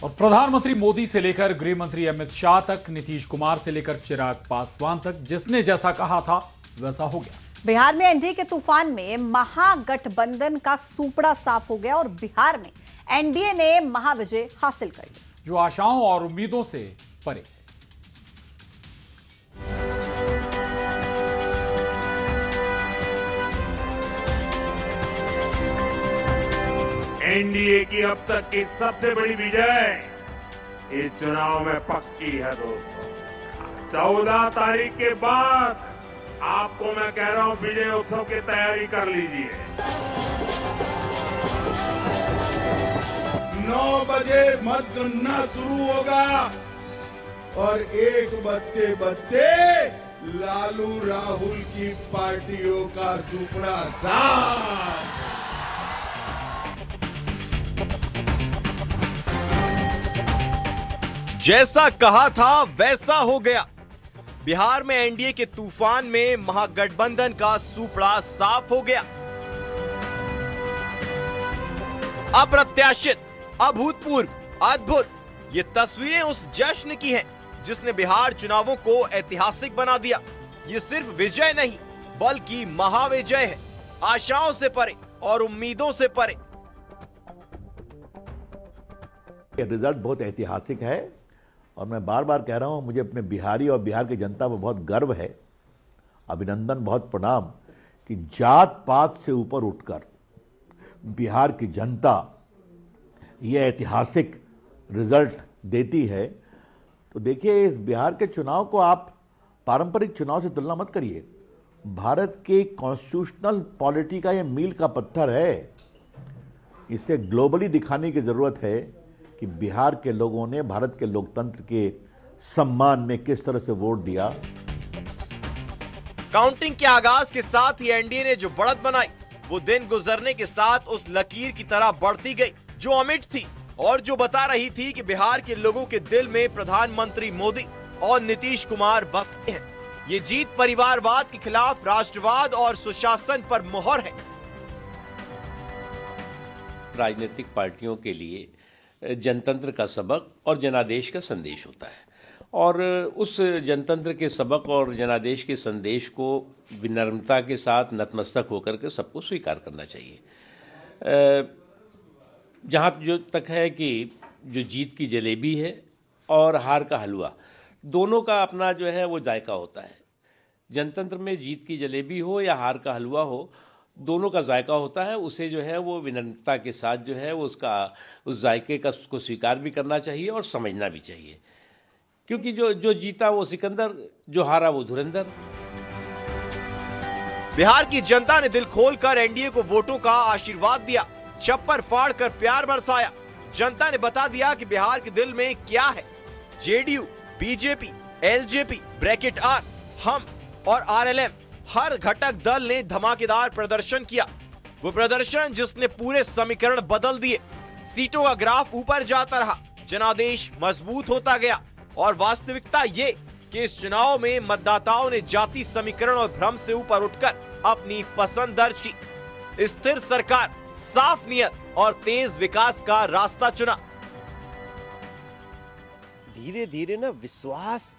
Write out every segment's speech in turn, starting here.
और प्रधानमंत्री मोदी से लेकर गृह मंत्री अमित शाह तक, नीतीश कुमार से लेकर चिराग पासवान तक, जिसने जैसा कहा था वैसा हो गया। बिहार में एनडीए के तूफान में महागठबंधन का सूपड़ा साफ हो गया और बिहार में एनडीए ने महाविजय हासिल कर ली, जो आशाओं और उम्मीदों से परे। एनडीए की अब तक की सबसे बड़ी विजय इस चुनाव में पक्की है दोस्तों। 14 तारीख के बाद आपको मैं कह रहा हूं, विजय उत्सव की तैयारी कर लीजिए। 9 बजे मतगणना शुरू होगा और 1 बजते बजते लालू राहुल की पार्टियों का सुपड़ा साफ। जैसा कहा था वैसा हो गया। बिहार में एनडीए के तूफान में महागठबंधन का सूपड़ा साफ हो गया। अप्रत्याशित, अभूतपूर्व, अद्भुत, ये तस्वीरें उस जश्न की हैं जिसने बिहार चुनावों को ऐतिहासिक बना दिया। ये सिर्फ विजय नहीं बल्कि महाविजय है, आशाओं से परे और उम्मीदों से परे। ये रिजल्ट बहुत ऐतिहासिक है और मैं बार बार कह रहा हूं, मुझे अपने बिहारी और बिहार की जनता पर बहुत गर्व है। अभिनंदन, बहुत प्रणाम कि जात पात से ऊपर उठकर बिहार की जनता ये ऐतिहासिक रिजल्ट देती है। तो देखिए, इस बिहार के चुनाव को आप पारंपरिक चुनाव से तुलना मत करिए। भारत के कॉन्स्टिट्यूशनल पॉलिटी का ये मील का पत्थर है। इसे ग्लोबली दिखाने की जरूरत है कि बिहार के लोगों ने भारत के लोकतंत्र के सम्मान में किस तरह से वोट दिया। काउंटिंग के आगाज के साथ ही एनडीए ने जो बढ़त बनाई, वो दिन गुजरने के साथ उस लकीर की तरह बढ़ती गई जो अमिट थी और जो बता रही थी कि बिहार के लोगों के दिल में प्रधानमंत्री मोदी और नीतीश कुमार बसते हैं। ये जीत परिवारवाद के खिलाफ राष्ट्रवाद और सुशासन पर मुहर है। राजनीतिक पार्टियों के लिए जनतंत्र का सबक और जनादेश का संदेश होता है और उस जनतंत्र के सबक और जनादेश के संदेश को विनम्रता के साथ नतमस्तक होकर के सबको स्वीकार करना चाहिए। जहाँ जो तक है कि जो जीत की जलेबी है और हार का हलवा, दोनों का अपना जो है वो जायका होता है। जनतंत्र में जीत की जलेबी हो या हार का हलवा हो, दोनों का जायका होता है। उसे जो है वो विनम्रता के साथ जो है वो उसका उस जायके का को स्वीकार भी करना चाहिए और समझना भी चाहिए, क्योंकि जो जीता वो सिकंदर, जो हारा वो धुरंधर। बिहार की जनता ने दिल खोलकर एनडीए को वोटों का आशीर्वाद दिया, छप्पर फाड़ कर प्यार बरसाया। जनता ने बता दिया कि बिहार के दिल में क्या है। जेडीयू, बीजेपी, एलजेपी, ब्रैकेट आर, हम और आरएलएम, हर घटक दल ने धमाकेदार प्रदर्शन किया। वो प्रदर्शन जिसने पूरे समीकरण बदल दिए। सीटों का ग्राफ ऊपर जाता रहा, जनादेश मजबूत होता गया और वास्तविकता ये कि इस चुनाव में मतदाताओं ने जाति समीकरण और भ्रम से ऊपर उठकर अपनी पसंद दर्ज की। स्थिर सरकार, साफ नियत और तेज विकास का रास्ता चुना। धीरे धीरे ना विश्वास,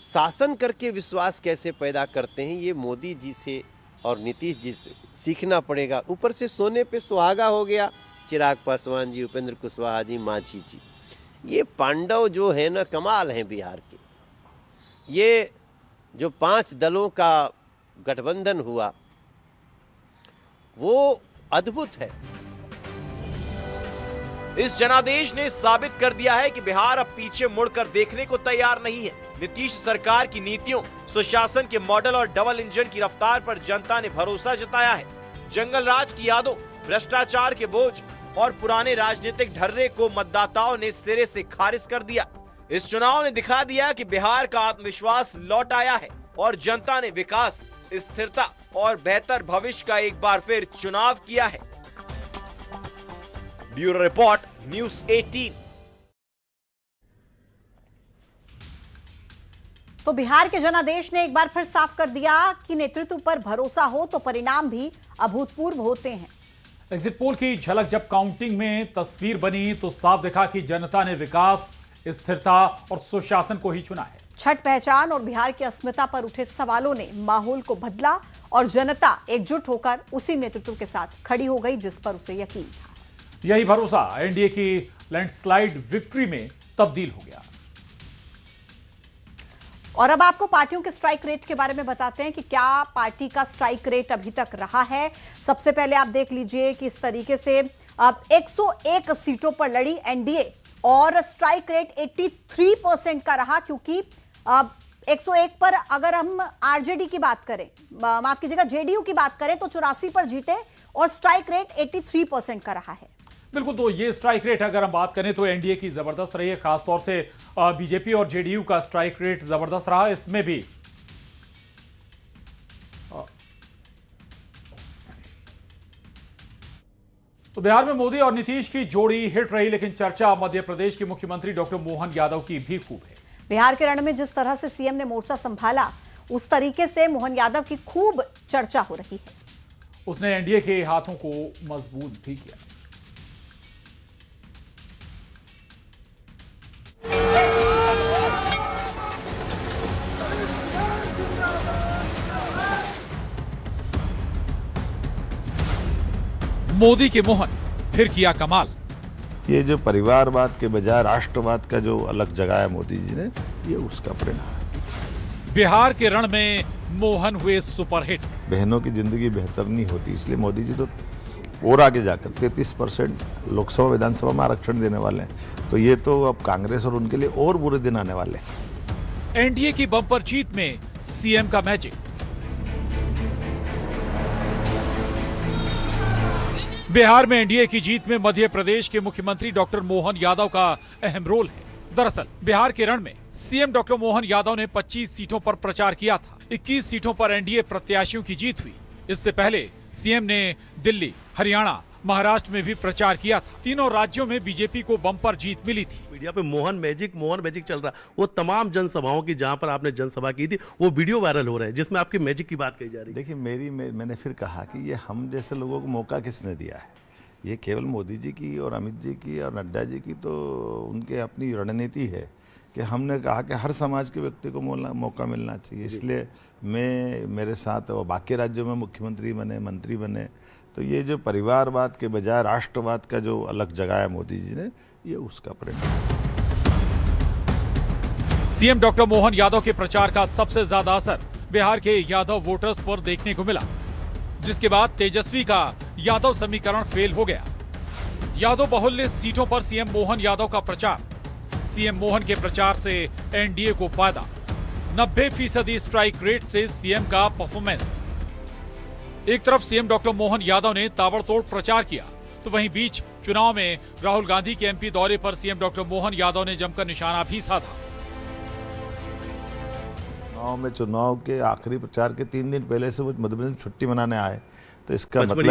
शासन करके विश्वास कैसे पैदा करते हैं, ये मोदी जी से और नीतीश जी से सीखना पड़ेगा। ऊपर से सोने पे सुहागा हो गया चिराग पासवान जी, उपेंद्र कुशवाहा जी, मांझी जी। ये पांडव जो है ना, कमाल हैं बिहार के। ये जो 5 दलों का गठबंधन हुआ वो अद्भुत है। इस जनादेश ने साबित कर दिया है कि बिहार अब पीछे मुड़कर देखने को तैयार नहीं है। नीतीश सरकार की नीतियों, सुशासन के मॉडल और डबल इंजन की रफ्तार पर जनता ने भरोसा जताया है। जंगल राज की यादों, भ्रष्टाचार के बोझ और पुराने राजनीतिक ढर्रे को मतदाताओं ने सिरे से खारिज कर दिया। इस चुनाव ने दिखा दिया कि बिहार का आत्मविश्वास लौट आया है और जनता ने विकास, स्थिरता और बेहतर भविष्य का एक बार फिर चुनाव किया है। Bureau report, news 18। तो बिहार के जनादेश ने एक बार फिर साफ कर दिया कि नेतृत्व पर भरोसा हो तो परिणाम भी अभूतपूर्व होते हैं। एग्जिट पोल की झलक जब काउंटिंग में तस्वीर बनी तो साफ दिखा कि जनता ने विकास, स्थिरता और सुशासन को ही चुना है। छठ पहचान और बिहार की अस्मिता पर उठे सवालों ने माहौल को बदला और जनता एकजुट होकर उसी नेतृत्व के साथ खड़ी हो गई जिस पर उसे यकीन था। यही भरोसा एनडीए की लैंडस्लाइड विक्ट्री में तब्दील हो गया। और अब आपको पार्टियों के स्ट्राइक रेट के बारे में बताते हैं कि क्या पार्टी का स्ट्राइक रेट अभी तक रहा है। सबसे पहले आप देख लीजिए कि इस तरीके से अब 101 सीटों पर लड़ी एनडीए और स्ट्राइक रेट 83% का रहा, क्योंकि अब 101 पर अगर हम आरजेडी की बात करें, माफ कीजिएगा जेडीयू की बात करें तो 84 पर जीते और स्ट्राइक रेट 83% का रहा है। बिल्कुल, तो ये स्ट्राइक रेट अगर हम बात करें तो एनडीए की जबरदस्त रही है, खासतौर से बीजेपी और जेडीयू का स्ट्राइक रेट जबरदस्त रहा। इसमें भी तो बिहार में मोदी और नीतीश की जोड़ी हिट रही, लेकिन चर्चा मध्य प्रदेश के मुख्यमंत्री डॉक्टर मोहन यादव की भी खूब है। बिहार के रण में जिस तरह से सीएम ने मोर्चा संभाला उस तरीके से मोहन यादव की खूब चर्चा हो रही है। उसने एनडीए के हाथों को मजबूत भी किया। मोदी के मोहन फिर किया कमाल। ये जो परिवारवाद के बजाय राष्ट्रवाद का जो अलग जगाया मोदी जी ने, ये उसका परिणाम है। बिहार के रण में मोहन हुए सुपरहिट। बहनों की जिंदगी बेहतर नहीं होती, इसलिए मोदी जी तो और आगे जाकर 33% लोकसभा विधानसभा में आरक्षण देने वाले हैं। तो ये तो अब कांग्रेस और उनके लिए और बुरे दिन आने वाले हैं। एनडीए की बम्पर जीत में सीएम का मैजिक। बिहार में एनडीए की जीत में मध्य प्रदेश के मुख्यमंत्री डॉक्टर मोहन यादव का अहम रोल है। दरअसल बिहार के रण में सीएम डॉक्टर मोहन यादव ने 25 सीटों पर प्रचार किया था। 21 सीटों पर एनडीए प्रत्याशियों की जीत हुई। इससे पहले सीएम ने दिल्ली, हरियाणा, महाराष्ट्र में भी प्रचार किया था। तीनों राज्यों में बीजेपी को बम्पर जीत मिली थी। मीडिया पे मोहन मैजिक चल रहा। वो तमाम जनसभाओं की जहां पर आपने जनसभा की थी वो वीडियो वायरल हो रहे हैं जिसमें आपकी मैजिक की बात कही जा रही है। देखिए मैंने फिर कहा कि ये हम जैसे लोगों को मौका किसने दिया है? ये केवल मोदी जी की और अमित जी की और नड्डा जी की तो उनके अपनी रणनीति है कि हमने कहा कि हर समाज के व्यक्ति को मौका मिलना चाहिए। इसलिए मेरे साथ और बाकी राज्यों में मुख्यमंत्री बने, मंत्री बने, तो ये जो परिवारवाद के बजाय राष्ट्रवाद का जो अलग जगाया मोदी जी ने, ये उसका परिणाम। सीएम डॉक्टर मोहन यादव के प्रचार का सबसे ज्यादा असर बिहार के यादव वोटर्स पर देखने को मिला, जिसके बाद तेजस्वी का यादव समीकरण फेल हो गया। यादव बहुल्य सीटों पर सीएम मोहन यादव का प्रचार। सीएम मोहन के प्रचार से एनडीए को फायदा। 90% स्ट्राइक रेट से सीएम का परफॉर्मेंस। एक तरफ सीएम डॉक्टर मोहन यादव ने ताबड़तोड़ प्रचार किया, तो वहीं बीच चुनाव में राहुल गांधी के एमपी दौरे पर सीएम डॉक्टर मोहन यादव ने जमकर निशाना भी साधा। चुनाव के आखिरी प्रचार के 3 दिन पहले से वो मध्य प्रदेश में छुट्टी मनाने आए, तो इसका मतलब